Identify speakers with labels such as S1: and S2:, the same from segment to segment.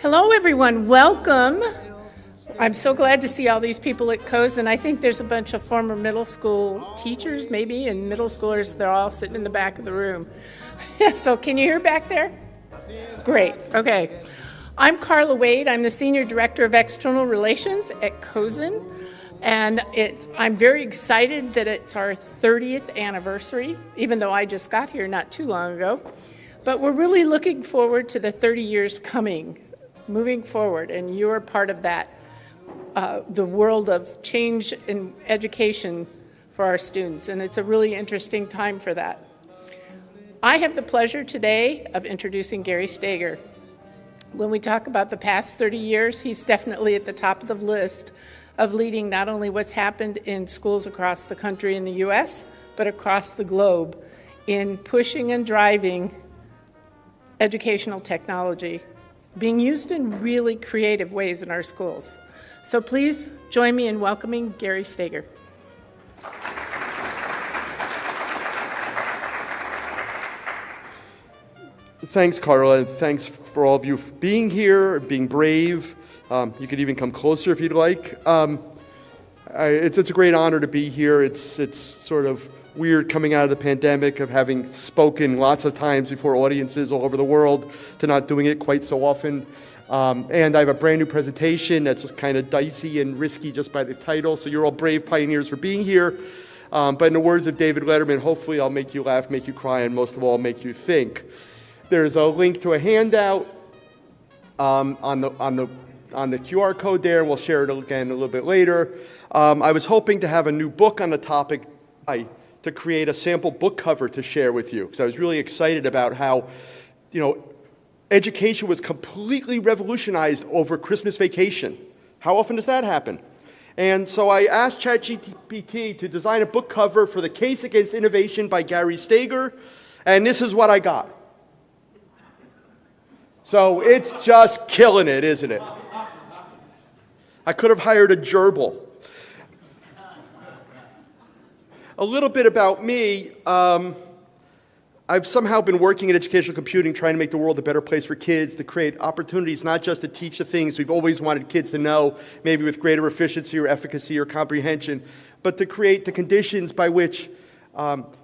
S1: Hello, everyone. Welcome. I'm so glad to see all these people at Cozen. I think there's a bunch of former middle school teachers, maybe, and middle schoolers. They're all sitting in the back of the room. So can you hear back there? Great. Okay. I'm Carla Wade. I'm the Senior Director of External Relations at Cozen. And I'm very excited that it's our 30th anniversary, even though I just got here not too long ago. But we're really looking forward to the 30 years coming, moving forward, and you're part of that, the world of change in education for our students, and it's a really interesting time for that. I have the pleasure today of introducing Gary Stager. When we talk about the past 30 years, he's definitely at the top of the list of leading not only what's happened in schools across the country in the U.S., but across the globe in pushing and driving educational technology being used in really creative ways in our schools. So please join me in welcoming Gary Stager.
S2: Thanks, Carla, and thanks for all of you for being here, being brave. You could even come closer if you'd like. It's a great honor to be here. It's sort of weird coming out of the pandemic, of having spoken lots of times before audiences all over the world, to not doing it quite so often. And I have a brand new presentation that's kind of dicey and risky just by the title, so you're all brave pioneers for being here. But in the words of David Letterman, hopefully I'll make you laugh, make you cry, and most of all, make you think. There's a link to a handout on the QR code there, and we'll share it again a little bit later. I was hoping to have a new book on the topic to create a sample book cover to share with you, because I was really excited about how, education was completely revolutionized over Christmas vacation. How often does that happen? And so I asked ChatGPT to design a book cover for The Case Against Innovation by Gary Stager, and this is what I got. So it's just killing it, isn't it? I could have hired a gerbil. A little bit about me. I've somehow been working in educational computing, trying to make the world a better place for kids, to create opportunities not just to teach the things we've always wanted kids to know, maybe with greater efficiency or efficacy or comprehension, but to create the conditions by which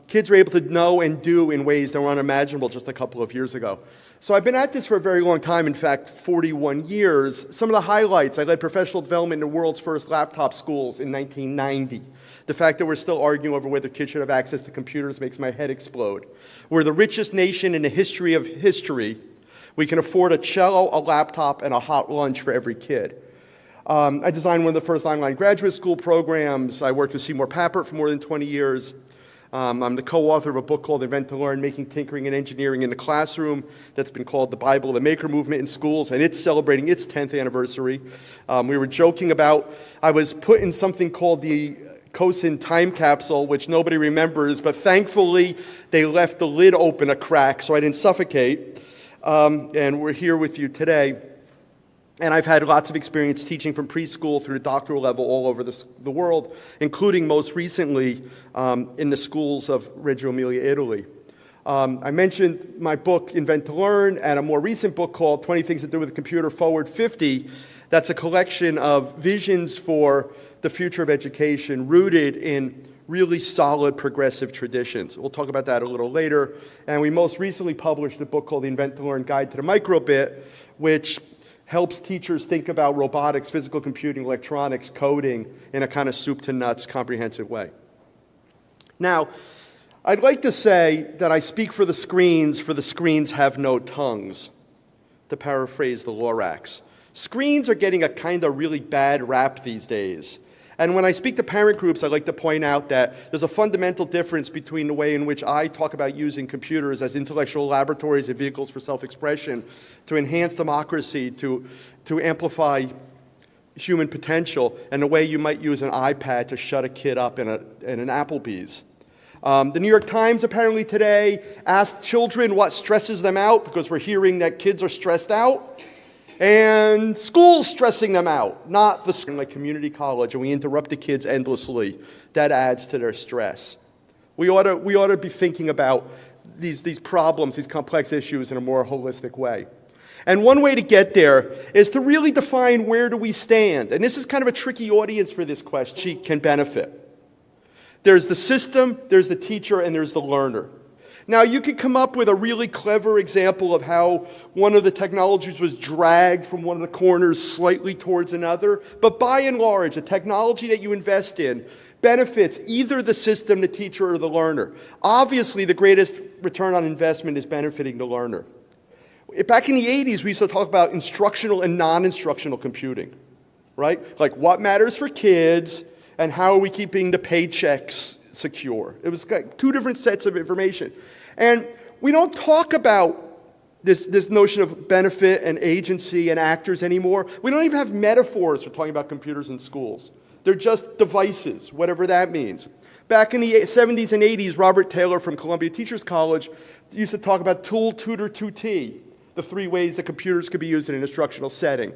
S2: kids are able to know and do in ways that were unimaginable just a couple of years ago. So I've been at this for a very long time, in fact, 41 years. Some of the highlights: I led professional development in the world's first laptop schools in 1990. The fact that we're still arguing over whether kids should have access to computers makes my head explode. We're the richest nation in the history of history. We can afford a cello, a laptop, and a hot lunch for every kid. I designed one of the first online graduate school programs. I worked with Seymour Papert for more than 20 years. I'm the co-author of a book called Invent to Learn: Making Tinkering and Engineering in the Classroom, that's been called the Bible of the Maker Movement in Schools, and it's celebrating its 10th anniversary. We were joking about, I was put in something called the Cozen time capsule, which nobody remembers, but thankfully they left the lid open a crack so I didn't suffocate. And we're here with you today. And I've had lots of experience teaching from preschool through the doctoral level all over the world, including most recently in the schools of Reggio Emilia, Italy. I mentioned my book, Invent to Learn, and a more recent book called 20 Things to Do with a Computer, Forward 50. That's a collection of visions for the future of education rooted in really solid progressive traditions. We'll talk about that a little later. And we most recently published a book called The Invent to Learn Guide to the Microbit, which helps teachers think about robotics, physical computing, electronics, coding in a kind of soup to nuts, comprehensive way. Now, I'd like to say that I speak for the screens have no tongues, to paraphrase the Lorax. Screens are getting a kind of really bad rap these days. And when I speak to parent groups, I like to point out that there's a fundamental difference between the way in which I talk about using computers as intellectual laboratories and vehicles for self-expression to enhance democracy, to amplify human potential, and the way you might use an iPad to shut a kid up in an Applebee's. The New York Times apparently today asked children what stresses them out, because we're hearing that kids are stressed out. And schools stressing them out, not the like community college, and we interrupt the kids endlessly. That adds to their stress. We ought to be thinking about these problems, these complex issues in a more holistic way. And one way to get there is to really define where do we stand. And this is kind of a tricky audience for this question, can benefit. There's the system, there's the teacher, and there's the learner. Now, you could come up with a really clever example of how one of the technologies was dragged from one of the corners slightly towards another, but by and large, a technology that you invest in benefits either the system, the teacher, or the learner. Obviously, the greatest return on investment is benefiting the learner. Back in the 80s, we used to talk about instructional and non-instructional computing, right? Like what matters for kids and how are we keeping the paychecks secure. It was like two different sets of information. And we don't talk about this notion of benefit and agency and actors anymore. We don't even have metaphors for talking about computers in schools. They're just devices, whatever that means. Back in the 70s and 80s, Robert Taylor from Columbia Teachers College used to talk about tool, tutor, tutee, the three ways that computers could be used in an instructional setting.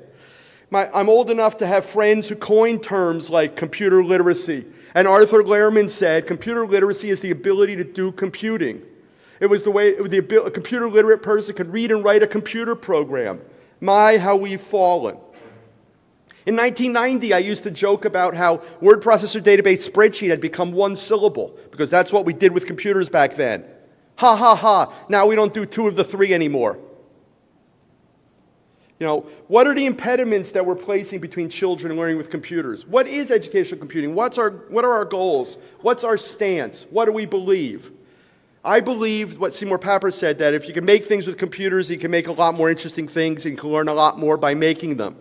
S2: I'm old enough to have friends who coined terms like computer literacy. And Arthur Lehrman said, computer literacy is the ability to do computing. It was the way a computer literate person could read and write a computer program. My, how we've fallen. In 1990, I used to joke about how word processor database spreadsheet had become one syllable, because that's what we did with computers back then. Ha ha ha, now we don't do two of the three anymore. You know, what are the impediments that we're placing between children learning with computers? What is educational computing? What are our goals? What's our stance? What do we believe? I believe what Seymour Papert said, that if you can make things with computers, you can make a lot more interesting things and you can learn a lot more by making them.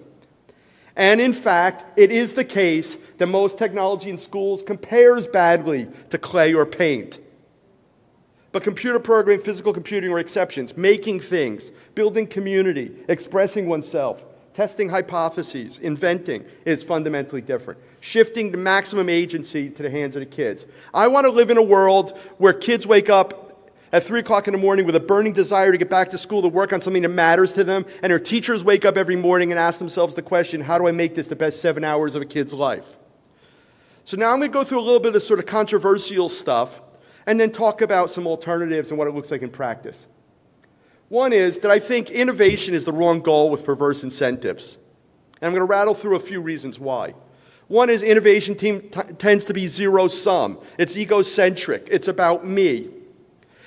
S2: And in fact, it is the case that most technology in schools compares badly to clay or paint. But computer programming, physical computing are exceptions. Making things, building community, expressing oneself, testing hypotheses, inventing is fundamentally different. Shifting the maximum agency to the hands of the kids. I want to live in a world where kids wake up at 3 o'clock in the morning with a burning desire to get back to school to work on something that matters to them, and their teachers wake up every morning and ask themselves the question, how do I make this the best 7 hours of a kid's life? So now I'm going to go through a little bit of sort of controversial stuff, and then talk about some alternatives and what it looks like in practice. One is that I think innovation is the wrong goal with perverse incentives. And I'm going to rattle through a few reasons why. One is innovation tends to be zero-sum. It's egocentric. It's about me.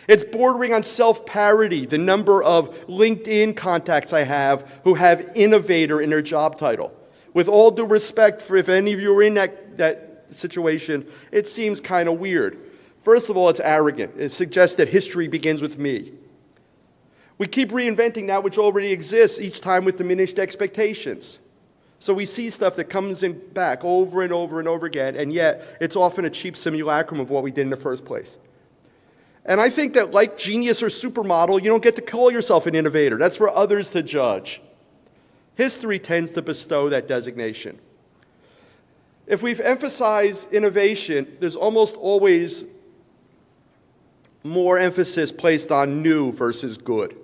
S2: It's bordering on self-parody, the number of LinkedIn contacts I have who have innovator in their job title. With all due respect, for if any of you are in that situation, it seems kind of weird. First of all, it's arrogant. It suggests that history begins with me. We keep reinventing that which already exists, each time with diminished expectations. So we see stuff that comes in back over and over and over again, and yet it's often a cheap simulacrum of what we did in the first place. And I think that like genius or supermodel, you don't get to call yourself an innovator. That's for others to judge. History tends to bestow that designation. If we've emphasized innovation, there's almost always more emphasis placed on new versus good.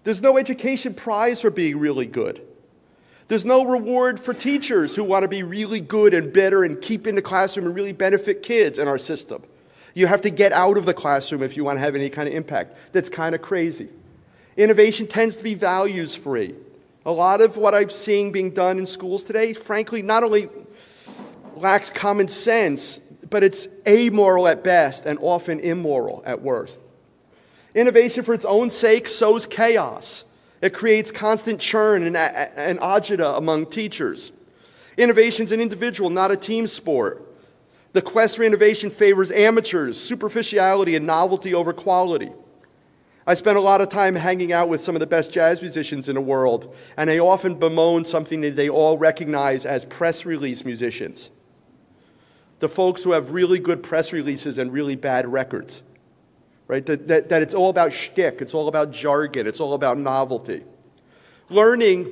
S2: There's no education prize for being really good. There's no reward for teachers who want to be really good and better and keep in the classroom and really benefit kids in our system. You have to get out of the classroom if you want to have any kind of impact. That's kind of crazy. Innovation tends to be values-free. A lot of what I'm seeing being done in schools today, frankly, not only lacks common sense, but it's amoral at best and often immoral at worst. Innovation for its own sake sows chaos. It creates constant churn and agita among teachers. Innovation's an individual, not a team sport. The quest for innovation favors amateurs, superficiality, and novelty over quality. I spent a lot of time hanging out with some of the best jazz musicians in the world, and they often bemoan something that they all recognize as press release musicians. The folks who have really good press releases and really bad records. Right? That it's all about shtick, it's all about jargon, it's all about novelty. Learning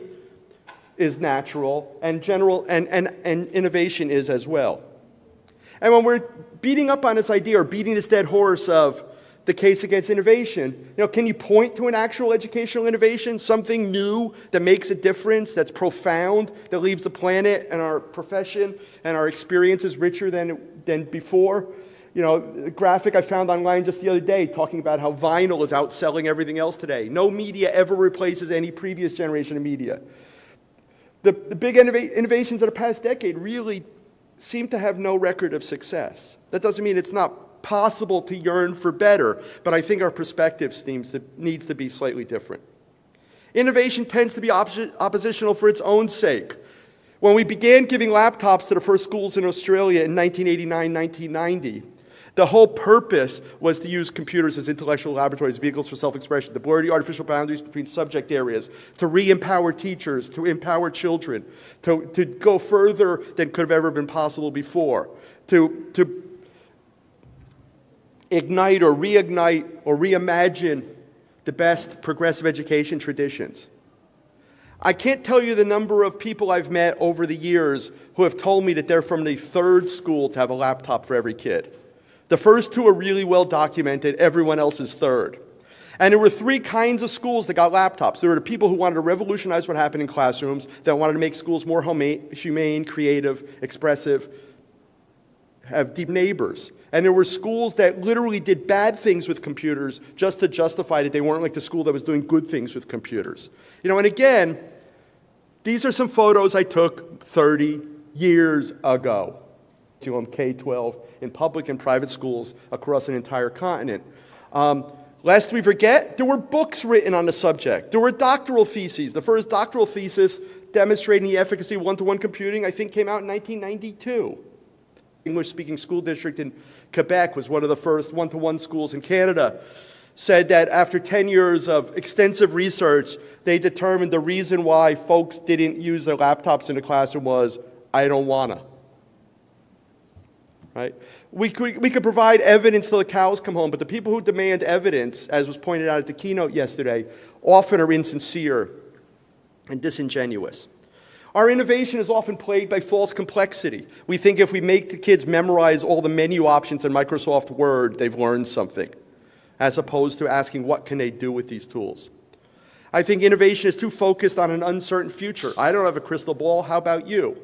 S2: is natural, and innovation is as well. And when we're beating up on this idea or beating this dead horse of the case against innovation, can you point to an actual educational innovation, something new that makes a difference, that's profound, that leaves the planet and our profession and our experiences richer than before? A graphic I found online just the other day talking about how vinyl is outselling everything else today. No media ever replaces any previous generation of media. The big innovations of the past decade really seem to have no record of success. That doesn't mean it's not possible to yearn for better, but I think our perspective needs to be slightly different. Innovation tends to be oppositional for its own sake. When we began giving laptops to the first schools in Australia in 1989, 1990, the whole purpose was to use computers as intellectual laboratories, vehicles for self-expression, to blur the artificial boundaries between subject areas, to re-empower teachers, to empower children, to go further than could have ever been possible before, to ignite or reignite or reimagine the best progressive education traditions. I can't tell you the number of people I've met over the years who have told me that they're from the third school to have a laptop for every kid. The first two are really well documented, everyone else is third. And there were three kinds of schools that got laptops. There were the people who wanted to revolutionize what happened in classrooms, that wanted to make schools more humane, creative, expressive, have deep neighbors. And there were schools that literally did bad things with computers just to justify that they weren't like the school that was doing good things with computers. And again, these are some photos I took 30 years ago. K-12 in public and private schools across an entire continent. Lest we forget, there were books written on the subject. There were doctoral theses. The first doctoral thesis demonstrating the efficacy of one-to-one computing, I think, came out in 1992. English-speaking school district in Quebec was one of the first one-to-one schools in Canada, said that after 10 years of extensive research, they determined the reason why folks didn't use their laptops in the classroom was, I don't wanna. Right? We could provide evidence till the cows come home, but the people who demand evidence, as was pointed out at the keynote yesterday, often are insincere and disingenuous. Our innovation is often plagued by false complexity. We think if we make the kids memorize all the menu options in Microsoft Word, they've learned something, as opposed to asking what can they do with these tools. I think innovation is too focused on an uncertain future. I don't have a crystal ball, how about you?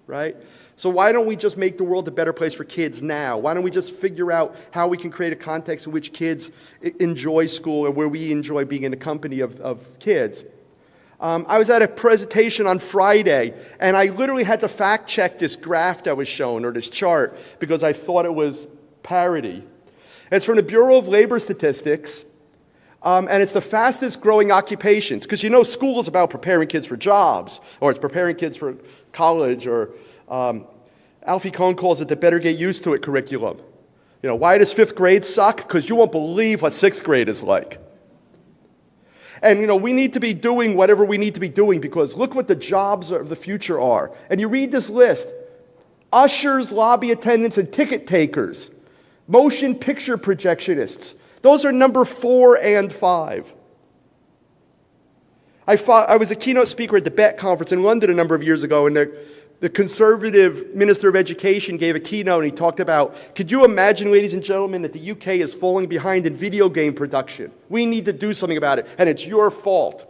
S2: Right? So why don't we just make the world a better place for kids now? Why don't we just figure out how we can create a context in which kids enjoy school and where we enjoy being in the company of kids? I was at a presentation on Friday, and I literally had to fact check this graph that was shown, or this chart, because I thought it was parody. It's from the Bureau of Labor Statistics, and it's the fastest growing occupations, because school is about preparing kids for jobs, or it's preparing kids for college, or Alfie Kohn calls it the better get used to it curriculum. Why does 5th grade suck? Because you won't believe what 6th grade is like. And, we need to be doing whatever we need to be doing, because look what the jobs of the future are. And you read this list: ushers, lobby attendants, and ticket takers, motion picture projectionists. Those are number 4 and 5. I was a keynote speaker at the BET conference in London a number of years ago, and the Conservative Minister of Education gave a keynote, and he talked about, could you imagine, ladies and gentlemen, that the UK is falling behind in video game production? We need to do something about it, and it's your fault.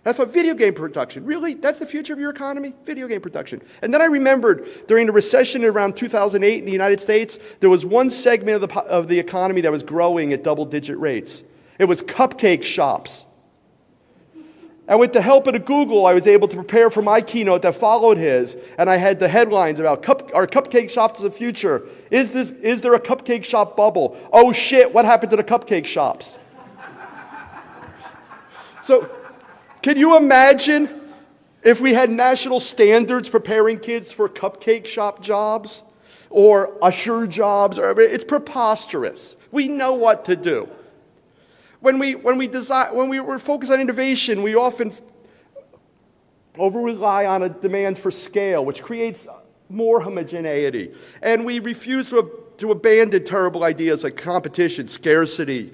S2: I thought, video game production, really? That's the future of your economy? Video game production. And then I remembered, during the recession around 2008 in the United States, there was one segment of the economy that was growing at double-digit rates. It was cupcake shops. And with the help of the Google, I was able to prepare for my keynote that followed his, and I had the headlines about are cupcake shops the future? Is there a cupcake shop bubble? Oh shit, what happened to the cupcake shops? So, can you imagine if we had national standards preparing kids for cupcake shop jobs or usher jobs? It's preposterous. We know what to do. When we're focused on innovation, we often over-rely on a demand for scale, which creates more homogeneity. And we refuse to abandon terrible ideas like competition, scarcity,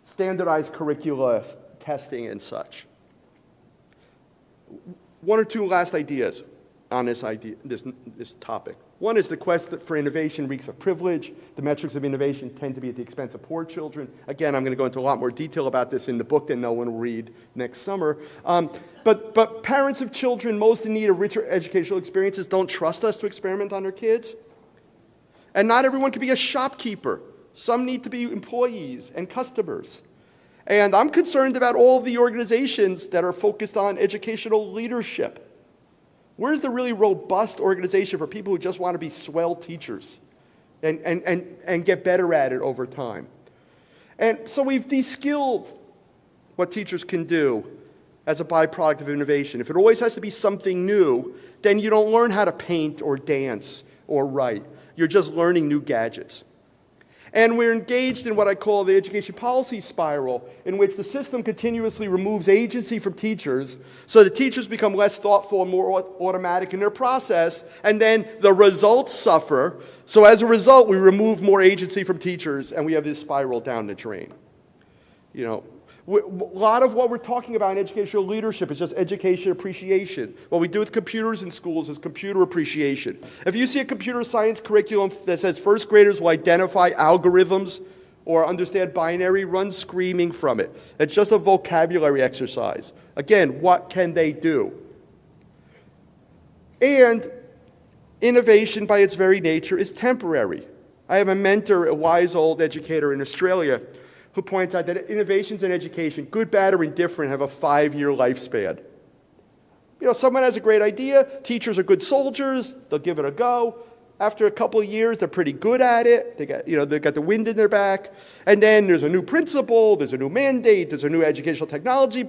S2: standardized curricula, testing, and such. One or two last ideas on this topic. One is the quest for innovation reeks of privilege. The metrics of innovation tend to be at the expense of poor children. Again, I'm going to go into a lot more detail about this in the book that no one will read next summer. But parents of children most in need of richer educational experiences don't trust us to experiment on their kids. And not everyone can be a shopkeeper. Some need to be employees and customers. And I'm concerned about all of the organizations that are focused on educational leadership. Where's the really robust organization for people who just want to be swell teachers and get better at it over time? And so we've de-skilled what teachers can do as a byproduct of innovation. If it always has to be something new, then you don't learn how to paint or dance or write. You're just learning new gadgets. And we're engaged in what I call the education policy spiral, in which the system continuously removes agency from teachers, so that teachers become less thoughtful and more automatic in their process, and then the results suffer. So as a result, we remove more agency from teachers, and we have this spiral down the drain. You know, a lot of what we're talking about in educational leadership is just education appreciation. What we do with computers in schools is computer appreciation. If you see a computer science curriculum that says first graders will identify algorithms or understand binary, run screaming from it. It's just a vocabulary exercise. Again, what can they do? And innovation by its very nature is temporary. I have a mentor, a wise old educator in Australia, who points out that innovations in education, good, bad, or indifferent, have a 5-year lifespan. You know, someone has a great idea, teachers are good soldiers, they'll give it a go. After a couple of years, they're pretty good at it, they've got the wind in their back, and then there's a new principal, there's a new mandate, there's a new educational technology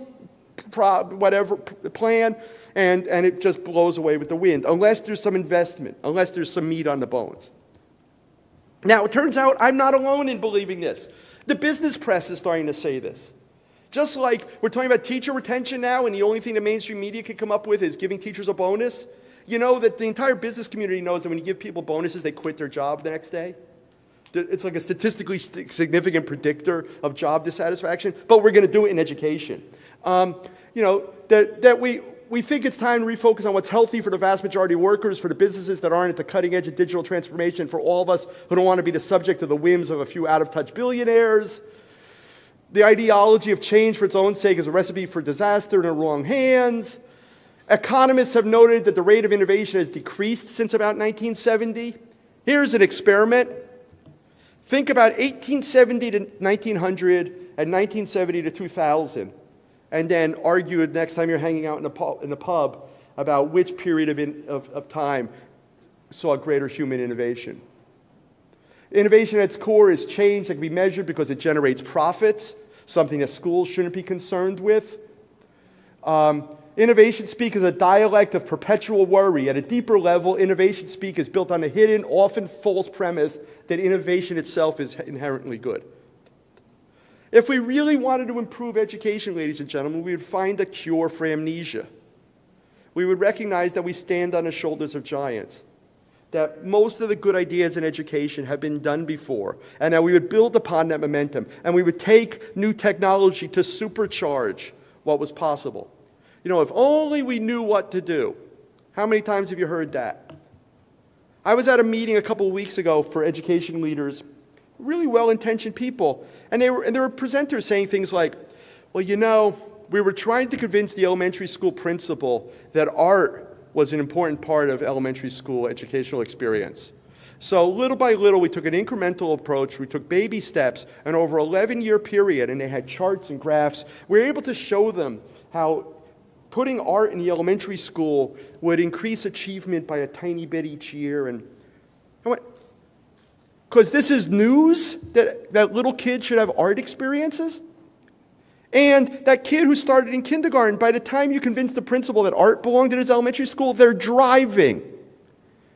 S2: plan, and it just blows away with the wind, unless there's some investment, unless there's some meat on the bones. Now, it turns out I'm not alone in believing this. The business press is starting to say this. Just like we're talking about teacher retention now, and the only thing the mainstream media can come up with is giving teachers a bonus, you know that the entire business community knows that when you give people bonuses, they quit their job the next day. It's like a statistically significant predictor of job dissatisfaction, but we're going to do it in education. You know, that we think it's time to refocus on what's healthy for the vast majority of workers, for the businesses that aren't at the cutting edge of digital transformation, for all of us who don't want to be the subject of the whims of a few out-of-touch billionaires. The ideology of change for its own sake is a recipe for disaster in the wrong hands. Economists have noted that the rate of innovation has decreased since about 1970. Here's an experiment. Think about 1870 to 1900 and 1970 to 2000. And then argue next time you're hanging out in the pub about which period of time saw greater human innovation. Innovation at its core is change that can be measured because it generates profits, something that schools shouldn't be concerned with. Innovation speak is a dialect of perpetual worry. At a deeper level, innovation speak is built on a hidden, often false premise that innovation itself is inherently good. If we really wanted to improve education, ladies and gentlemen, we would find a cure for amnesia. We would recognize that we stand on the shoulders of giants, that most of the good ideas in education have been done before, and that we would build upon that momentum, and we would take new technology to supercharge what was possible. You know, if only we knew what to do. How many times have you heard that? I was at a meeting a couple of weeks ago for education leaders, really well-intentioned people, and there were presenters saying things like, well, you know, we were trying to convince the elementary school principal that art was an important part of elementary school educational experience. So little by little, we took an incremental approach, we took baby steps, and over an 11-year period, and they had charts and graphs, we were able to show them how putting art in the elementary school would increase achievement by a tiny bit each year. And I went, because this is news that little kids should have art experiences? And that kid who started in kindergarten, by the time you convince the principal that art belonged in his elementary school, they're driving.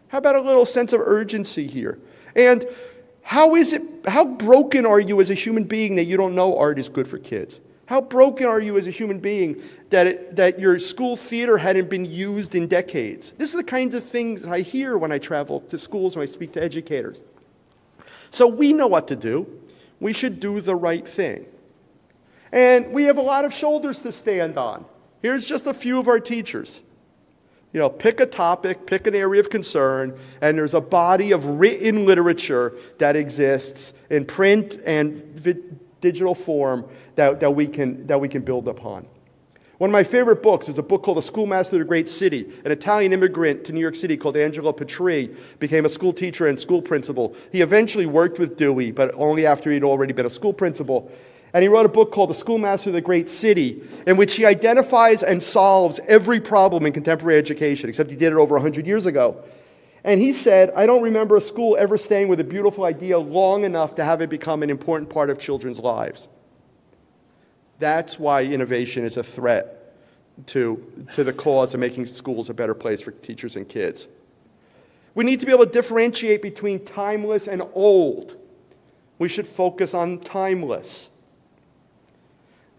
S2: How about a little sense of urgency here? And how broken are you as a human being that you don't know art is good for kids? How broken are you as a human being that your school theater hadn't been used in decades? This is the kinds of things I hear when I travel to schools, when I speak to educators. So we know what to do. We should do the right thing. And we have a lot of shoulders to stand on. Here's just a few of our teachers. You know, pick a topic, pick an area of concern, and there's a body of written literature that exists in print and digital form that we can build upon. One of my favorite books is a book called The Schoolmaster of the Great City. An Italian immigrant to New York City called Angelo Petri became a school teacher and school principal. He eventually worked with Dewey, but only after he'd already been a school principal. And he wrote a book called The Schoolmaster of the Great City, in which he identifies and solves every problem in contemporary education, except he did it over 100 years ago. And he said, I don't remember a school ever staying with a beautiful idea long enough to have it become an important part of children's lives. That's why innovation is a threat to the cause of making schools a better place for teachers and kids. We need to be able to differentiate between timeless and old. We should focus on timeless.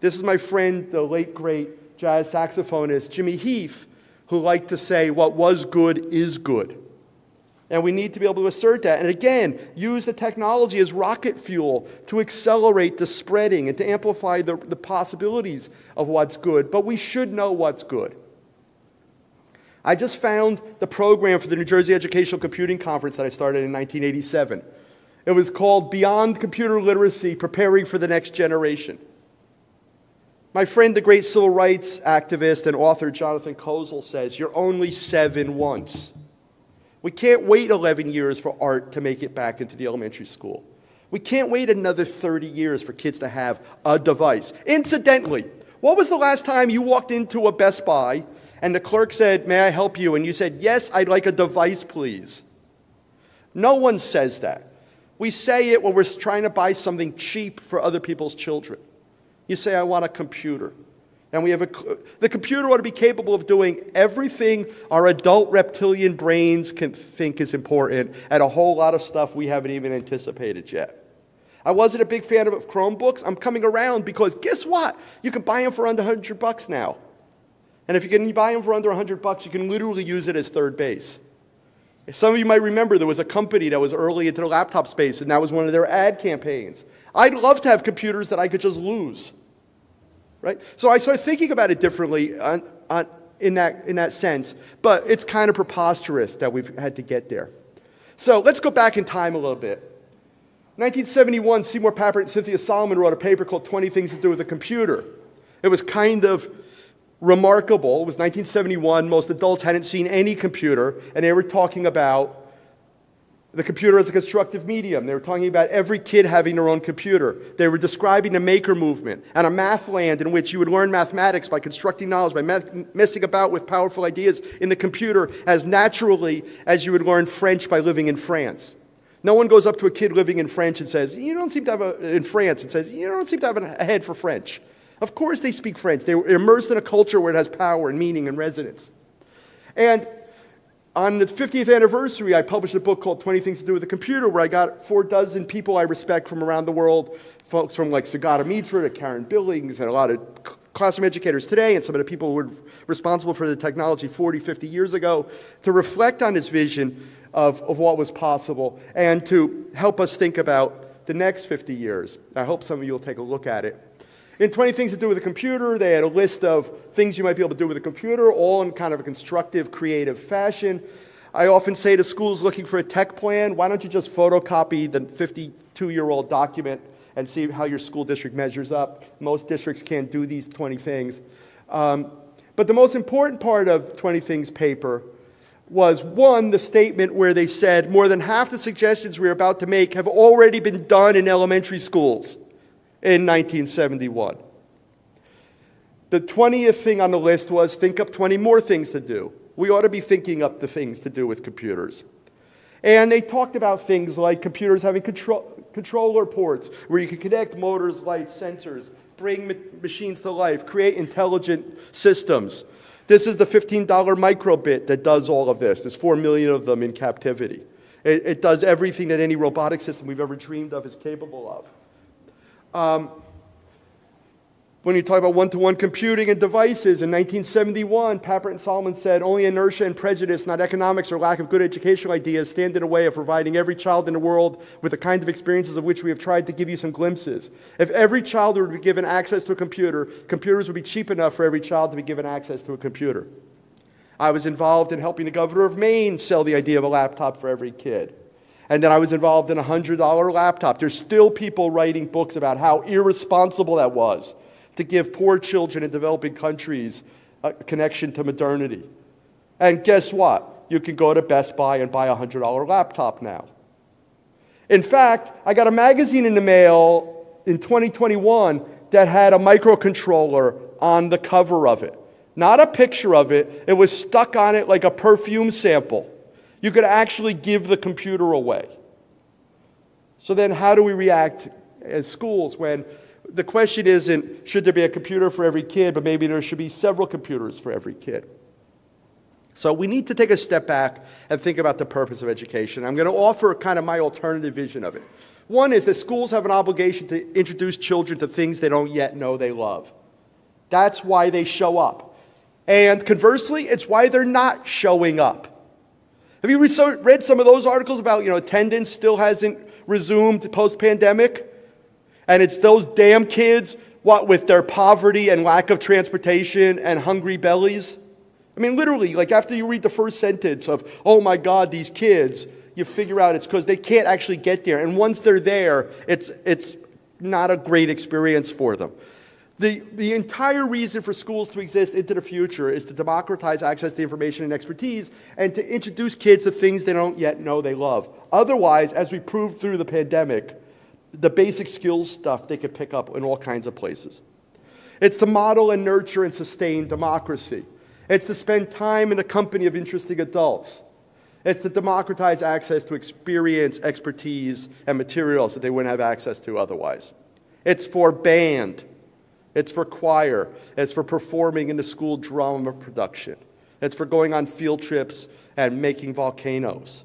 S2: This is my friend, the late, great jazz saxophonist Jimmy Heath, who liked to say, what was good is good. And we need to be able to assert that. And again, use the technology as rocket fuel to accelerate the spreading and to amplify the possibilities of what's good. But we should know what's good. I just found the program for the New Jersey Educational Computing Conference that I started in 1987. It was called Beyond Computer Literacy, Preparing for the Next Generation. My friend, the great civil rights activist and author Jonathan Kozol says, you're only 7 once. We can't wait 11 years for art to make it back into the elementary school. We can't wait another 30 years for kids to have a device. Incidentally, what was the last time you walked into a Best Buy and the clerk said, may I help you? And you said, yes, I'd like a device, please. No one says that. We say it when we're trying to buy something cheap for other people's children. You say, I want a computer. And the computer ought to be capable of doing everything our adult reptilian brains can think is important, and a whole lot of stuff we haven't even anticipated yet. I wasn't a big fan of Chromebooks. I'm coming around because guess what? You can buy them for under $100 now. And if you can buy them for under $100, you can literally use it as third base. Some of you might remember there was a company that was early into the laptop space, and that was one of their ad campaigns. I'd love to have computers that I could just lose. Right? So I started thinking about it differently in that sense, but it's kind of preposterous that we've had to get there. So let's go back in time a little bit. 1971, Seymour Papert and Cynthia Solomon wrote a paper called 20 Things to Do with a Computer. It was kind of remarkable. It was 1971. Most adults hadn't seen any computer, and they were talking about the computer as a constructive medium. They were talking about every kid having their own computer. They were describing the maker movement and a math land in which you would learn mathematics by constructing knowledge, by messing about with powerful ideas in the computer as naturally as you would learn French by living in France. No one goes up to a kid living in France and says, you don't seem to have a head for French. Of course they speak French. They were immersed in a culture where it has power and meaning and resonance. And on the 50th anniversary, I published a book called 20 Things to Do with a Computer, where I got 4 people I respect from around the world, folks from like Sugata Mitra to Karen Billings, and a lot of classroom educators today, and some of the people who were responsible for the technology 40, 50 years ago, to reflect on this vision of what was possible and to help us think about the next 50 years. I hope some of you will take a look at it. In 20 Things to Do with a Computer, they had a list of things you might be able to do with a computer, all in kind of a constructive, creative fashion. I often say to schools looking for a tech plan, why don't you just photocopy the 52-year-old document and see how your school district measures up. Most districts can't do these 20 things. But the most important part of 20 Things paper was, one, the statement where they said more than half the suggestions we're about to make have already been done in elementary schools in 1971. The 20th thing on the list was think up 20 more things to do. We ought to be thinking up the things to do with computers. And they talked about things like computers having controller ports where you can connect motors, lights, sensors, bring machines to life, create intelligent systems. This is the $15 microbit that does all of this. There's 4 million of them in captivity. It does everything that any robotic system we've ever dreamed of is capable of. When you talk about one-to-one computing and devices, in 1971, Papert and Solomon said, only inertia and prejudice, not economics or lack of good educational ideas, stand in the way of providing every child in the world with the kinds of experiences of which we have tried to give you some glimpses. If every child would be given access to a computer, computers would be cheap enough for every child to be given access to a computer. I was involved in helping the governor of Maine sell the idea of a laptop for every kid. And then I was involved in a $100 laptop. There's still people writing books about how irresponsible that was to give poor children in developing countries a connection to modernity. And guess what? You can go to Best Buy and buy a $100 laptop now. In fact, I got a magazine in the mail in 2021 that had a microcontroller on the cover of it. Not a picture of it. It was stuck on it like a perfume sample. You could actually give the computer away. So then how do we react as schools when the question isn't, should there be a computer for every kid, but maybe there should be several computers for every kid? So we need to take a step back and think about the purpose of education. I'm going to offer kind of my alternative vision of it. One is that schools have an obligation to introduce children to things they don't yet know they love. That's why they show up. And conversely, it's why they're not showing up. Have you read some of those articles about, attendance still hasn't resumed post-pandemic? And it's those damn kids, with their poverty and lack of transportation and hungry bellies? I mean, literally, after you read the first sentence of, oh my God, these kids, you figure out it's because they can't actually get there. And once they're there, it's not a great experience for them. The entire reason for schools to exist into the future is to democratize access to information and expertise and to introduce kids to things they don't yet know they love. Otherwise, as we proved through the pandemic, the basic skills stuff they could pick up in all kinds of places. It's to model and nurture and sustain democracy. It's to spend time in the company of interesting adults. It's to democratize access to experience, expertise, and materials that they wouldn't have access to otherwise. It's for band. It's for choir. It's for performing in the school drama production. It's for going on field trips and making volcanoes.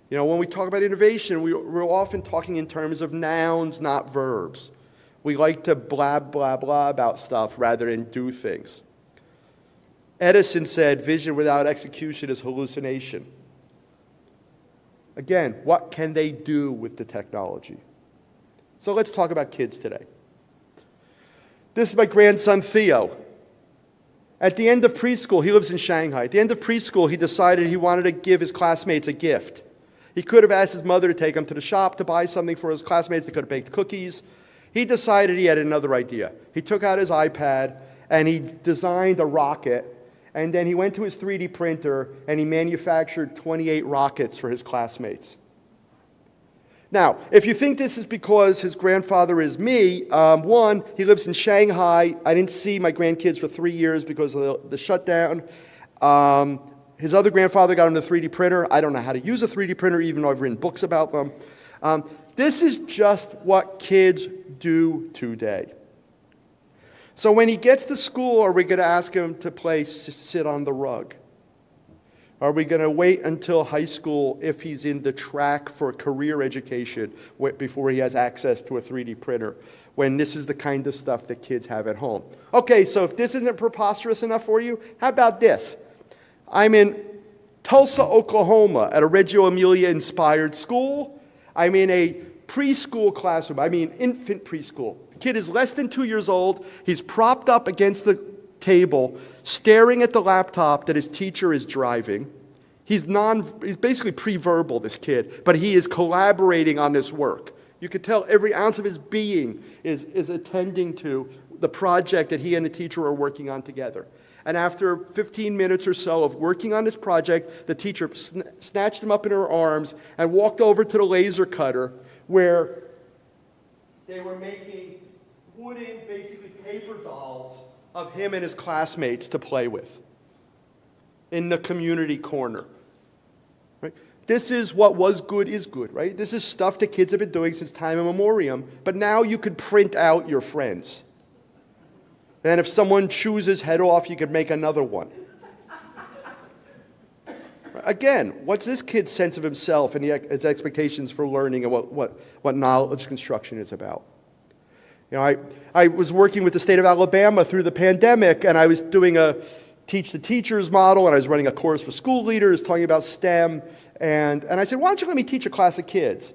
S2: When we talk about innovation, we're often talking in terms of nouns, not verbs. We like to blab, blah, blah about stuff rather than do things. Edison said, vision without execution is hallucination. Again, what can they do with the technology? So let's talk about kids today. This is my grandson, Theo. At the end of preschool, he lives in Shanghai. At the end of preschool, he decided he wanted to give his classmates a gift. He could have asked his mother to take him to the shop to buy something for his classmates. They could have baked cookies. He decided he had another idea. He took out his iPad and he designed a rocket. And then he went to his 3D printer and he manufactured 28 rockets for his classmates. Now, if you think this is because his grandfather is me, one, he lives in Shanghai. I didn't see my grandkids for 3 years because of the shutdown. His other grandfather got him the 3D printer. I don't know how to use a 3D printer, even though I've written books about them. This is just what kids do today. So when he gets to school, are we going to ask him to play sit on the rug? Are we going to wait until high school if he's in the track for career education before he has access to a 3D printer, when this is the kind of stuff that kids have at home? Okay, so if this isn't preposterous enough for you, how about this? I'm in Tulsa, Oklahoma at a Reggio Emilia-inspired school. I'm in a preschool classroom. I mean infant preschool. The kid is less than 2 years old. He's propped up against the table, staring at the laptop that his teacher is driving. He's basically pre-verbal, this kid, but he is collaborating on this work. You could tell every ounce of his being is attending to the project that he and the teacher are working on together. And after 15 minutes or so of working on this project, the teacher snatched him up in her arms and walked over to the laser cutter where they were making wooden, basically paper dolls of him and his classmates to play with in the community corner. Right? This is what was good is good, right? This is stuff that kids have been doing since time immemorial, but now you could print out your friends. And if someone chews his head off, you could make another one. Again, what's this kid's sense of himself and his expectations for learning and what knowledge construction is about? I was working with the state of Alabama through the pandemic, and I was doing a Teach the Teachers model, and I was running a course for school leaders talking about STEM, and I said, why don't you let me teach a class of kids?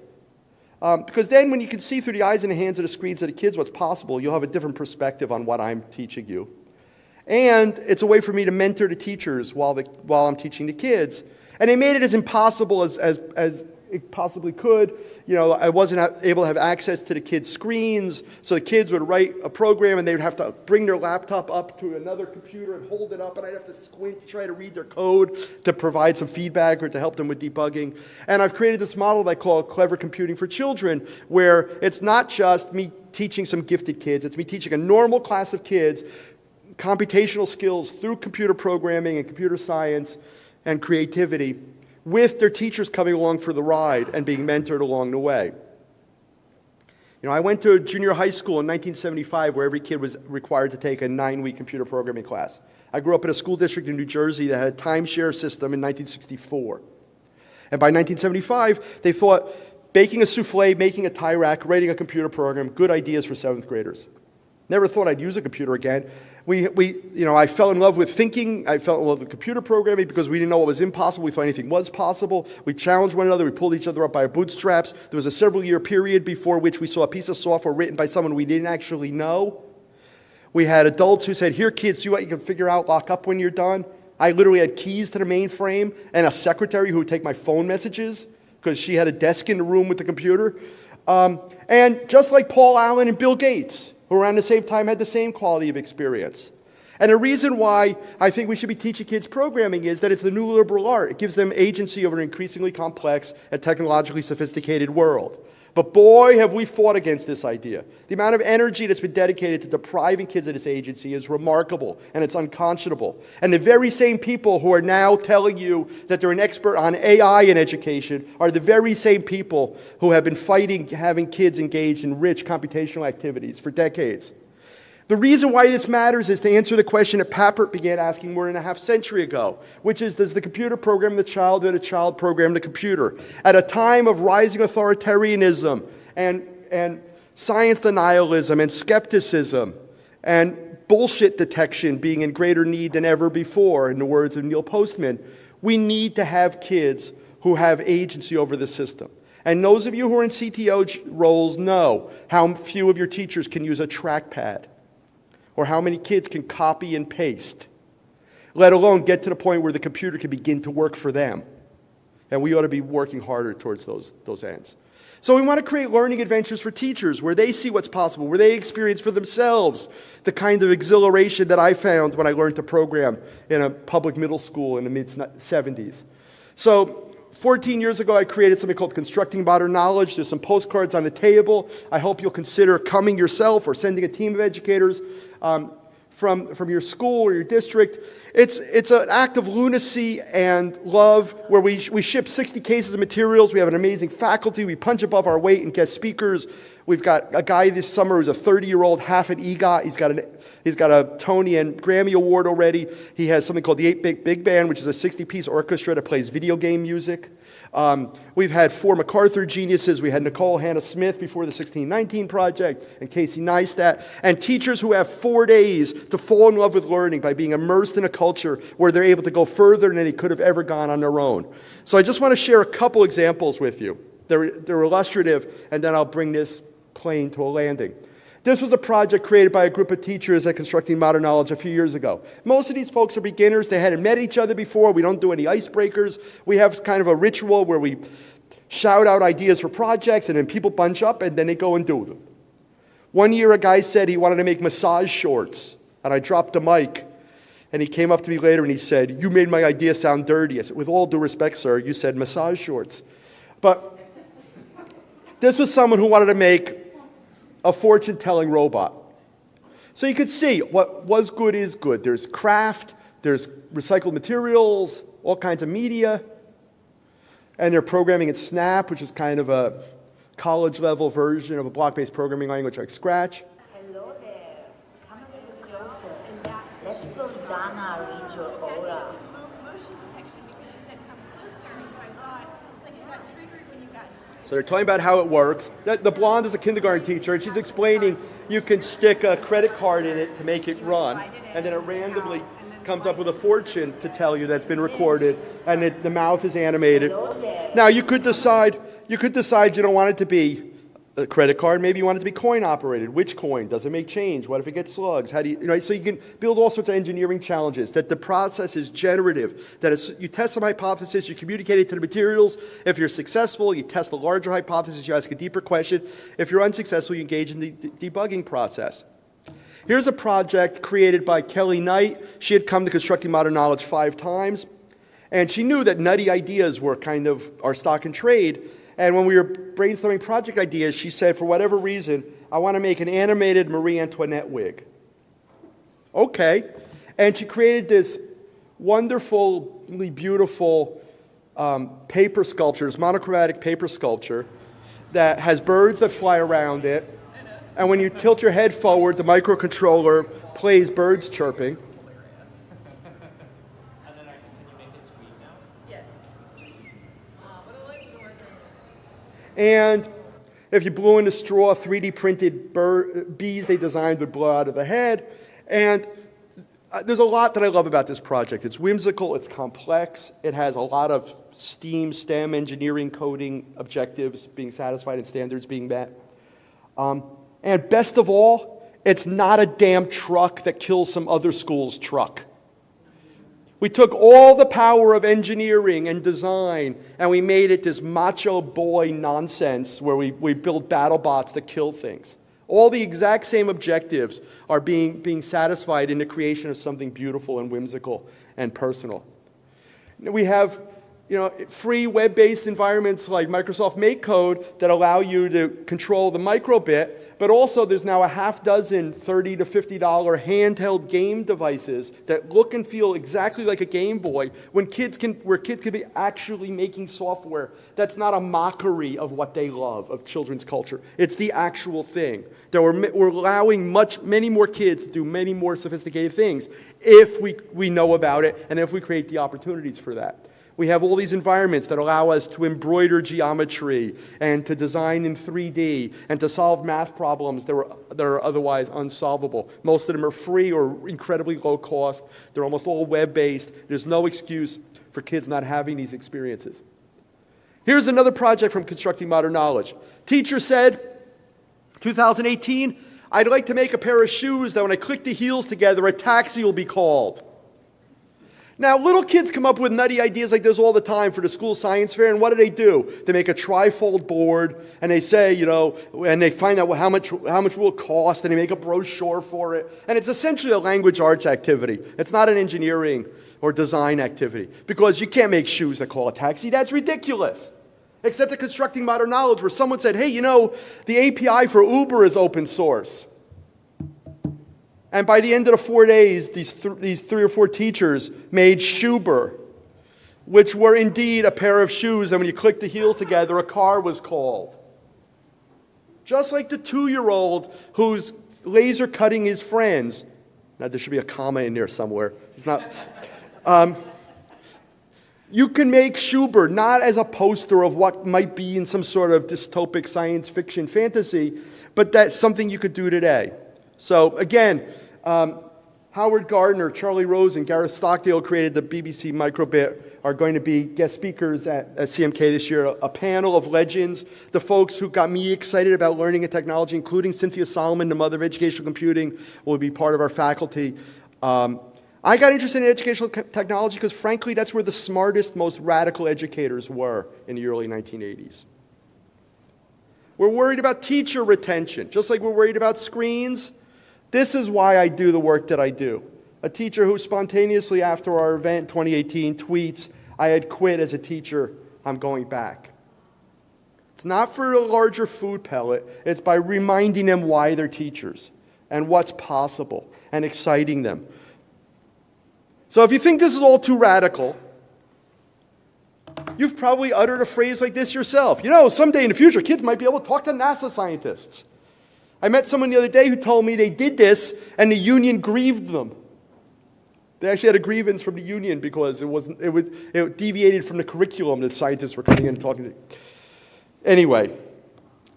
S2: Because then when you can see through the eyes and the hands of the screens of the kids what's possible, you'll have a different perspective on what I'm teaching you. And it's a way for me to mentor the teachers while I'm teaching the kids. And they made it as impossible as it possibly could. You know, I wasn't able to have access to the kids' screens, so the kids would write a program and they would have to bring their laptop up to another computer and hold it up, and I'd have to squint to try to read their code to provide some feedback or to help them with debugging. And I've created this model that I call Clever Computing for Children, where it's not just me teaching some gifted kids, it's me teaching a normal class of kids computational skills through computer programming and computer science and creativity, with their teachers coming along for the ride and being mentored along the way. You know, I went to junior high school in 1975 where every kid was required to take a 9-week computer programming class. I grew up in a school district in New Jersey that had a timeshare system in 1964. And by 1975, they thought baking a souffle, making a tie rack, writing a computer program, good ideas for 7th graders. Never thought I'd use a computer again. I fell in love with thinking. I fell in love with computer programming because we didn't know what was impossible. We thought anything was possible. We challenged one another. We pulled each other up by our bootstraps. There was a several-year period before which we saw a piece of software written by someone we didn't actually know. We had adults who said, here, kids, see what you can figure out, lock up when you're done. I literally had keys to the mainframe and a secretary who would take my phone messages because she had a desk in the room with the computer. And just like Paul Allen and Bill Gates, who around the same time had the same quality of experience. And the reason why I think we should be teaching kids programming is that it's the new liberal art. It gives them agency over an increasingly complex and technologically sophisticated world. But boy, have we fought against this idea. The amount of energy that's been dedicated to depriving kids of this agency is remarkable, and it's unconscionable. And the very same people who are now telling you that they're an expert on AI in education are the very same people who have been fighting having kids engaged in rich computational activities for decades. The reason why this matters is to answer the question that Papert began asking more than a half century ago, which is, does the computer program the child or the child program the computer? At a time of rising authoritarianism and science denialism and skepticism and bullshit detection being in greater need than ever before, in the words of Neil Postman, we need to have kids who have agency over the system. And those of you who are in CTO roles know how few of your teachers can use a trackpad, or how many kids can copy and paste, let alone get to the point where the computer can begin to work for them. And we ought to be working harder towards those ends. So we want to create learning adventures for teachers where they see what's possible, where they experience for themselves the kind of exhilaration that I found when I learned to program in a public middle school in the mid-70s. So 14 years ago, I created something called Constructing Modern Knowledge. There's some postcards on the table. I hope you'll consider coming yourself or sending a team of educators from your school or your district. It's an act of lunacy and love where we ship 60 cases of materials. We have an amazing faculty. We punch above our weight in guest speakers. We've got a guy this summer who's a 30-year-old, half an EGOT. He's got a Tony and Grammy Award already. He has something called the 8-Bit Big Band, which is a 60-piece orchestra that plays video game music. We've had 4 MacArthur geniuses. We had Nicole Hannah Smith before the 1619 Project and Casey Neistat, and teachers who have 4 days to fall in love with learning by being immersed in a culture where they're able to go further than they could have ever gone on their own. So I just want to share a couple examples with you. They're illustrative, and then I'll bring this plane to a landing. This was a project created by a group of teachers at Constructing Modern Knowledge a few years ago. Most of these folks are beginners. They hadn't met each other before. We don't do any icebreakers. We have kind of a ritual where we shout out ideas for projects, and then people bunch up, and then they go and do them. One year, a guy said he wanted to make massage shorts, and I dropped the mic, and he came up to me later, and he said, "You made my idea sound dirty." I said, "With all due respect, sir, you said massage shorts." But this was someone who wanted to make a fortune-telling robot. So you could see what was good is good. There's craft, there's recycled materials, all kinds of media, and they're programming in Snap, which is kind of a college-level version of a block-based programming language like Scratch.
S3: Hello there. Come a little closer. That's so Dana read your aura.
S4: Motion detection because she said come closer, so I thought like it got triggered when you got
S2: So they're talking about how it works. The blonde is a kindergarten teacher, and she's explaining you can stick a credit card in it to make it run, and then it randomly comes up with a fortune to tell you that's been recorded, and the mouth is animated. Now you could decide you don't want it to be a credit card. Maybe you want it to be coin operated. Which coin? Does it make change? What if it gets slugs? How do you, so you can build all sorts of engineering challenges, that the process is generative, that you test some hypothesis, you communicate it to the materials. If you're successful, you test a larger hypothesis, you ask a deeper question. If you're unsuccessful, you engage in the debugging process. Here's a project created by Kelly Knight. She had come to Constructing Modern Knowledge 5 times, and she knew that nutty ideas were kind of our stock and trade. And when we were brainstorming project ideas, she said, for whatever reason, I want to make an animated Marie Antoinette wig. Okay. And she created this wonderfully beautiful paper sculpture, this monochromatic paper sculpture that has birds that fly around it. And when you tilt your head forward, the microcontroller plays birds chirping. And if you blew in a straw, 3D printed bees they designed would blow out of the head. And there's a lot that I love about this project. It's whimsical, it's complex, it has a lot of STEM engineering coding objectives being satisfied and standards being met. And best of all, it's not a damn truck that kills some other school's truck. We took all the power of engineering and design and we made it this macho boy nonsense where we build battle bots that kill things. All the exact same objectives are being satisfied in the creation of something beautiful and whimsical and personal. We have free web-based environments like Microsoft MakeCode that allow you to control the microbit, but also there's now a half dozen $30 to $50 handheld game devices that look and feel exactly like a Game Boy where kids can be actually making software that's not a mockery of what they love, of children's culture. It's the actual thing. That we're allowing many more kids to do many more sophisticated things if we know about it and if we create the opportunities for that. We have all these environments that allow us to embroider geometry and to design in 3D and to solve math problems that are otherwise unsolvable. Most of them are free or incredibly low cost. They're almost all web-based. There's no excuse for kids not having these experiences. Here's another project from Constructing Modern Knowledge. Teacher said, 2018, I'd like to make a pair of shoes that when I click the heels together, a taxi will be called. Now, little kids come up with nutty ideas like this all the time for the school science fair, and what do? They make a trifold board, and they say, and they find out how much will it cost, and they make a brochure for it, and it's essentially a language arts activity. It's not an engineering or design activity, because you can't make shoes that call a taxi. That's ridiculous. Except at Constructing Modern Knowledge, where someone said, hey, the API for Uber is open source. And by the end of the 4 days, these 3 or 4 teachers made Schuber, which were indeed a pair of shoes, and when you click the heels together, a car was called. Just like the 2-year-old who's laser cutting his friends. Now, there should be a comma in there somewhere. He's not. You can make Schuber not as a poster of what might be in some sort of dystopic science fiction fantasy, but that's something you could do today. So again, Howard Gardner, Charlie Rose, and Gareth Stockdale created the BBC Microbit, are going to be guest speakers at CMK this year, a panel of legends, the folks who got me excited about learning and technology, including Cynthia Solomon, the mother of educational computing, will be part of our faculty. I got interested in educational technology because, frankly, that's where the smartest, most radical educators were in the early 1980s. We're worried about teacher retention, just like we're worried about screens. This is why I do the work that I do. A teacher who spontaneously, after our event 2018, tweets, I had quit as a teacher, I'm going back. It's not for a larger food pellet. It's by reminding them why they're teachers and what's possible and exciting them. So if you think this is all too radical, you've probably uttered a phrase like this yourself. Someday in the future, kids might be able to talk to NASA scientists. I met someone the other day who told me they did this and the union grieved them. They actually had a grievance from the union because it deviated from the curriculum that scientists were coming in and talking to. Anyway,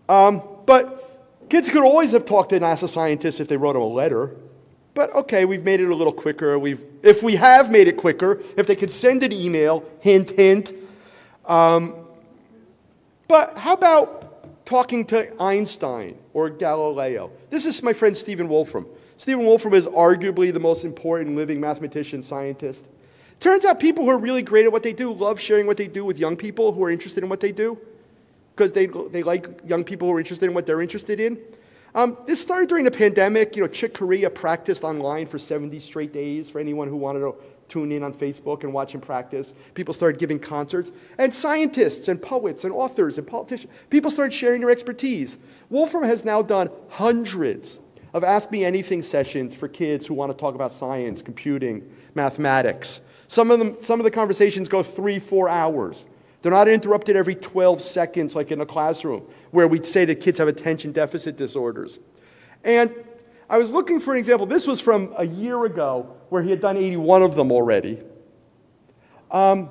S2: but kids could always have talked to NASA scientists if they wrote them a letter. But okay, we've made it a little quicker. If we have made it quicker, if they could send an email, hint, hint. But how about talking to Einstein or Galileo. This is my friend Stephen Wolfram. Stephen Wolfram is arguably the most important living mathematician, scientist. Turns out people who are really great at what they do love sharing what they do with young people who are interested in what they do, because they like young people who are interested in what they're interested in. This started during the pandemic. Chick Corea practiced online for 70 straight days for anyone who wanted to tune in on Facebook and watch him practice. People started giving concerts. And scientists and poets and authors and politicians, people started sharing their expertise. Wolfram has now done hundreds of Ask Me Anything sessions for kids who want to talk about science, computing, mathematics. Some of the conversations go 3-4 hours. They're not interrupted every 12 seconds like in a classroom where we'd say that kids have attention deficit disorders. And I was looking for an example. This was from a year ago where he had done 81 of them already. But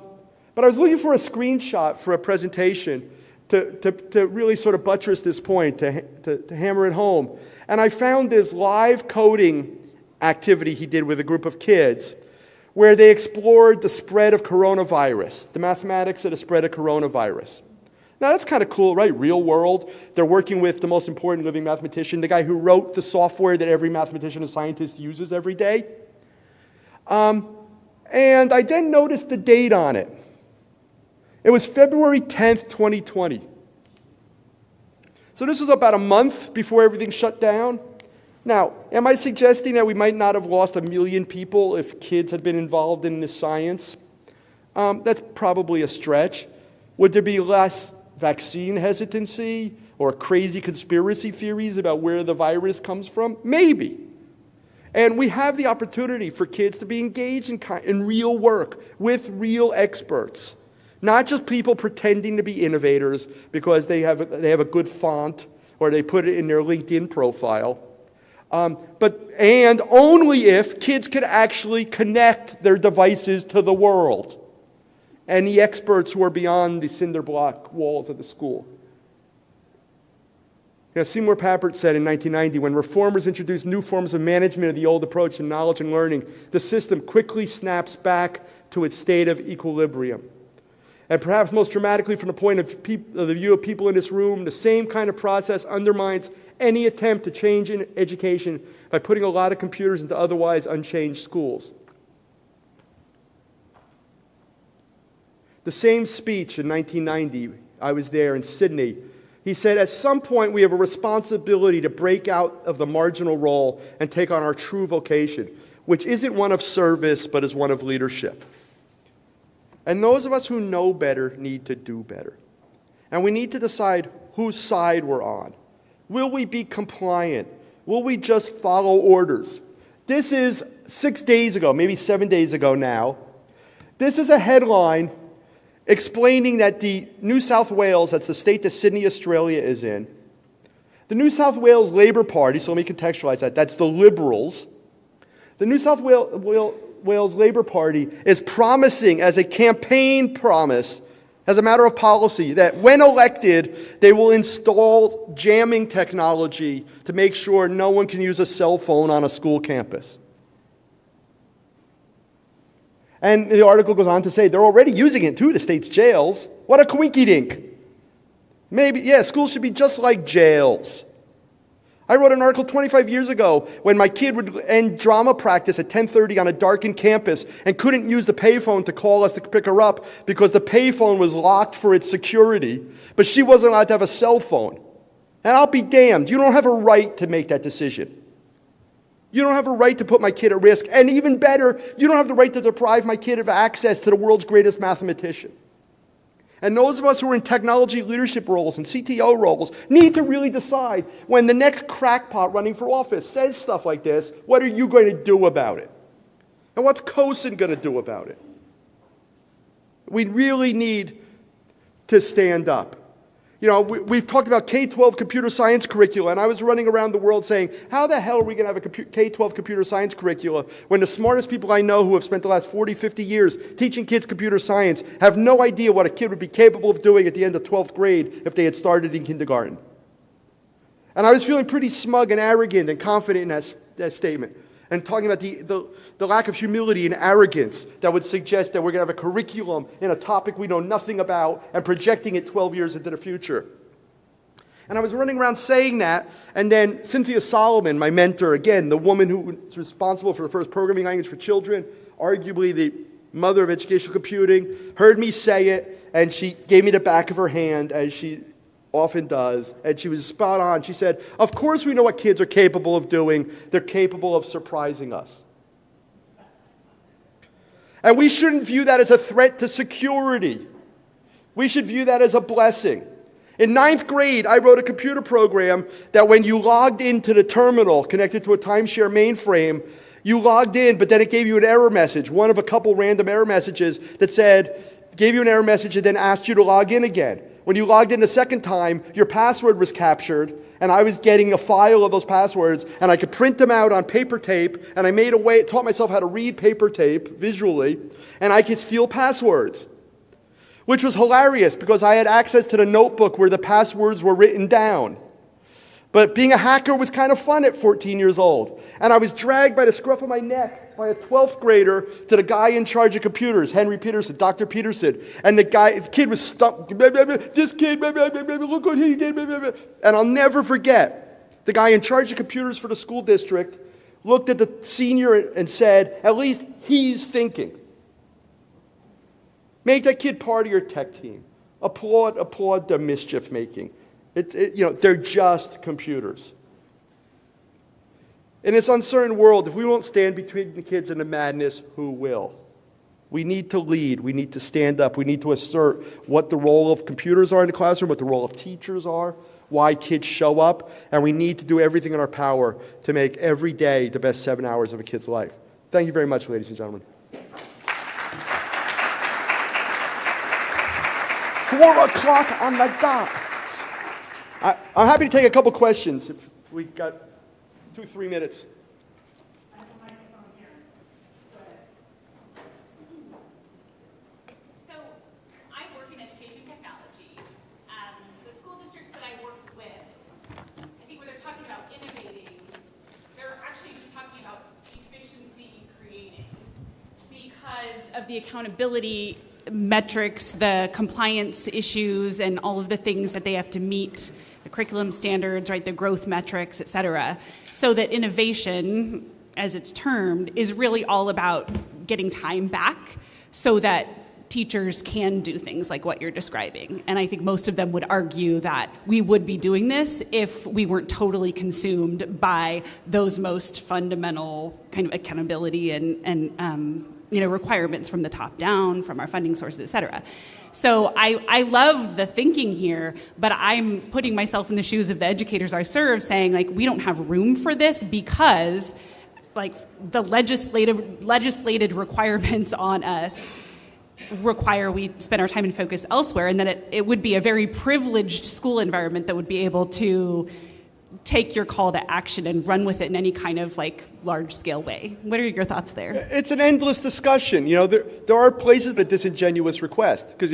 S2: I was looking for a screenshot for a presentation to really sort of buttress this point, to hammer it home. And I found this live coding activity he did with a group of kids where they explored the spread of coronavirus, the mathematics of the spread of coronavirus. Now that's kind of cool, right? Real world. They're working with the most important living mathematician, the guy who wrote the software that every mathematician and scientist uses every day. And I then noticed the date on it. It was February 10th, 2020. So this was about a month before everything shut down. Now, am I suggesting that we might not have lost 1 million people if kids had been involved in this science? That's probably a stretch. Would there be less vaccine hesitancy or crazy conspiracy theories about where the virus comes from? Maybe. And we have the opportunity for kids to be engaged in real work with real experts, not just people pretending to be innovators because they have a good font or they put it in their LinkedIn profile. And only if kids could actually connect their devices to the world and the experts who are beyond the cinder block walls of the school. Seymour Papert said in 1990, when reformers introduced new forms of management of the old approach to knowledge and learning, the system quickly snaps back to its state of equilibrium. And perhaps most dramatically from the point of the view of people in this room, the same kind of process undermines any attempt to change in education by putting a lot of computers into otherwise unchanged schools. The same speech in 1990, I was there in Sydney, he said, at some point we have a responsibility to break out of the marginal role and take on our true vocation, which isn't one of service, but is one of leadership. And those of us who know better need to do better. And we need to decide whose side we're on. Will we be compliant? Will we just follow orders? This is 6 days ago, maybe 7 days ago now. This is a headline explaining that the New South Wales, that's the state that Sydney, Australia is in, the New South Wales Labour Party, so let me contextualize that, that's the Liberals. The New South Wales Labour Party is promising as a campaign promise, as a matter of policy, that when elected, they will install jamming technology to make sure no one can use a cell phone on a school campus. And the article goes on to say they're already using it too, the state's jails. What a coinky-dink. Maybe, yeah, schools should be just like jails. I wrote an article 25 years ago when my kid would end drama practice at 10:30 on a darkened campus and couldn't use the payphone to call us to pick her up because the payphone was locked for its security, but she wasn't allowed to have a cell phone. And I'll be damned, you don't have a right to make that decision. You don't have a right to put my kid at risk. And even better, you don't have the right to deprive my kid of access to the world's greatest mathematician. And those of us who are in technology leadership roles and CTO roles need to really decide when the next crackpot running for office says stuff like this, what are you going to do about it? And what's CoSN going to do about it? We really need to stand up. We've talked about K-12 computer science curricula, and I was running around the world saying, how the hell are we going to have a K-12 computer science curricula when the smartest people I know who have spent the last 40, 50 years teaching kids computer science have no idea what a kid would be capable of doing at the end of 12th grade if they had started in kindergarten? And I was feeling pretty smug and arrogant and confident in that statement, and talking about the lack of humility and arrogance that would suggest that we're going to have a curriculum in a topic we know nothing about and projecting it 12 years into the future. And I was running around saying that, and then Cynthia Solomon, my mentor, again, the woman who was responsible for the first programming language for children, arguably the mother of educational computing, heard me say it, and she gave me the back of her hand, as she often does, and she was spot on. She said, of course we know what kids are capable of doing. They're capable of surprising us. And we shouldn't view that as a threat to security. We should view that as a blessing. In 9th grade, I wrote a computer program that when you logged into the terminal connected to a timeshare mainframe, you logged in, but then it gave you an error message, one of a couple random error messages that said, gave you an error message and then asked you to log in again. When you logged in the second time, your password was captured, and I was getting a file of those passwords, and I could print them out on paper tape, and I made a way, taught myself how to read paper tape visually, and I could steal passwords, which was hilarious because I had access to the notebook where the passwords were written down. But being a hacker was kind of fun at 14 years old. And I was dragged by the scruff of my neck by a 12th grader to the guy in charge of computers, Henry Peterson, Dr. Peterson. And the kid was stuck. This kid, look what he did. And I'll never forget, the guy in charge of computers for the school district looked at the senior and said, at least he's thinking. Make that kid part of your tech team. Applaud the mischief making. They're just computers. In this uncertain world, if we won't stand between the kids and the madness, who will? We need to lead. We need to stand up. We need to assert what the role of computers are in the classroom, what the role of teachers are, why kids show up, and we need to do everything in our power to make every day the best 7 hours of a kid's life. Thank you very much, ladies and gentlemen. 4 o'clock on the dot. I'm happy to take a couple questions if we got 2-3 minutes.
S5: So I work in education technology. The school districts that I work with, I think when they're talking about innovating, they're actually just talking about efficiency creating because of the accountability metrics, the compliance issues, and all of the things that they have to meet, the curriculum standards, right, the growth metrics, et cetera, so that innovation, as it's termed, is really all about getting time back so that teachers can do things like what you're describing. And I think most of them would argue that we would be doing this if we weren't totally consumed by those most fundamental kind of accountability and requirements from the top down, from our funding sources, et cetera. So I love the thinking here, but I'm putting myself in the shoes of the educators I serve, saying, like, we don't have room for this because, like, the legislated requirements on us require we spend our time and focus elsewhere, and that it would be a very privileged school environment that would be able to take your call to action and run with it in any kind of large-scale way. What are your thoughts there?
S2: It's an endless discussion. There are places that disingenuous request because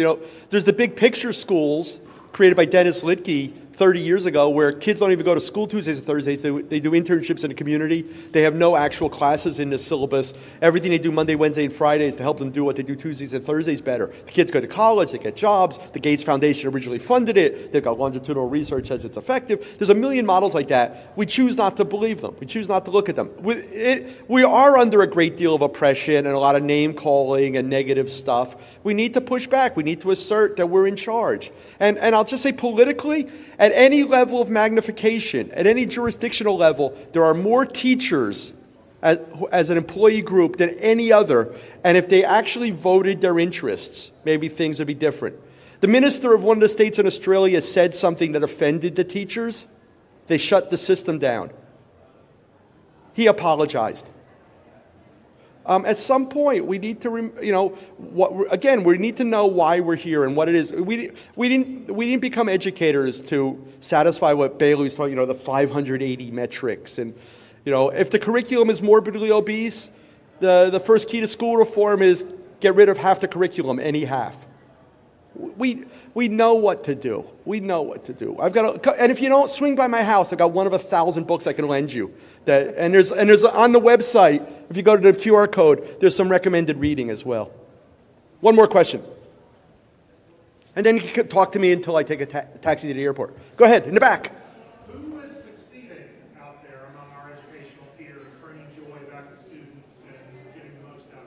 S2: there's the big picture schools created by Dennis Litke 30 years ago where kids don't even go to school Tuesdays and Thursdays. They do internships in the community. They have no actual classes in the syllabus. Everything they do Monday, Wednesday, and Friday is to help them do what they do Tuesdays and Thursdays better. The kids go to college. They get jobs. The Gates Foundation originally funded it. They've got longitudinal research says it's effective. There's a million models like that. We choose not to believe them. We choose not to look at them. We are under a great deal of oppression and a lot of name-calling and negative stuff. We need to push back. We need to assert that we're in charge. And I'll just say politically, at any level of magnification, at any jurisdictional level, there are more teachers as an employee group than any other. And if they actually voted their interests, maybe things would be different. The minister of one of the states in Australia said something that offended the teachers. They shut the system down. He apologized. At some point, we need to, we need to know why we're here and what it is. We didn't become educators to satisfy what Bailey's talking, the 580 metrics. And, if the curriculum is morbidly obese, the first key to school reform is get rid of half the curriculum, any half. We know what to do. We know what to do. And if you don't swing by my house, I've got one of 1,000 books I can lend you. And there's on the website, if you go to the QR code, there's some recommended reading as well. One more question. And then you can talk to me until I take a taxi to the airport. Go ahead, in the back.
S6: Who is succeeding out there among our educational peers, bringing joy back to students and getting the most out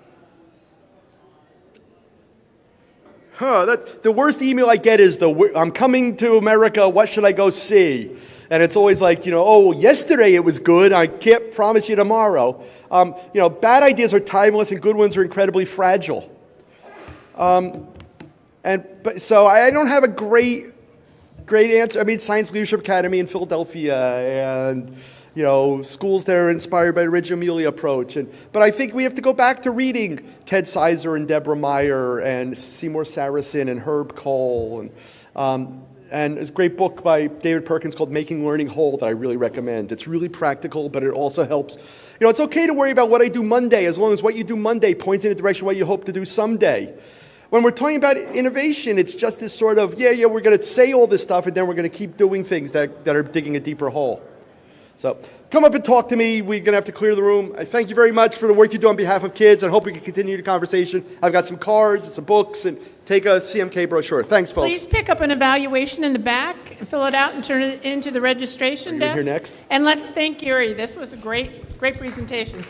S6: of it?
S2: That's the worst email I get is I'm coming to America, what should I go see? And it's always like, oh, yesterday it was good, I can't promise you tomorrow. Bad ideas are timeless and good ones are incredibly fragile. So I don't have a great answer. I mean, Science Leadership Academy in Philadelphia and, schools that are inspired by the Reggio Emilia approach. But I think we have to go back to reading Ted Sizer and Deborah Meyer and Seymour Saracen and Herb Cole. And there's a great book by David Perkins called Making Learning Whole that I really recommend. It's really practical, but it also helps. It's okay to worry about what I do Monday as long as what you do Monday points in the direction of what you hope to do someday. When we're talking about innovation, it's just this sort of, we're going to say all this stuff and then we're going to keep doing things that are digging a deeper hole. So come up and talk to me. We're going to have to clear the room. I thank you very much for the work you do on behalf of kids. I hope we can continue the conversation. I've got some cards and some books, and take a CMK brochure. Thanks, folks.
S1: Please pick up an evaluation in the back, fill it out, and turn it into the registration desk.
S2: Here next.
S1: And let's thank Yuri. This was a great presentation.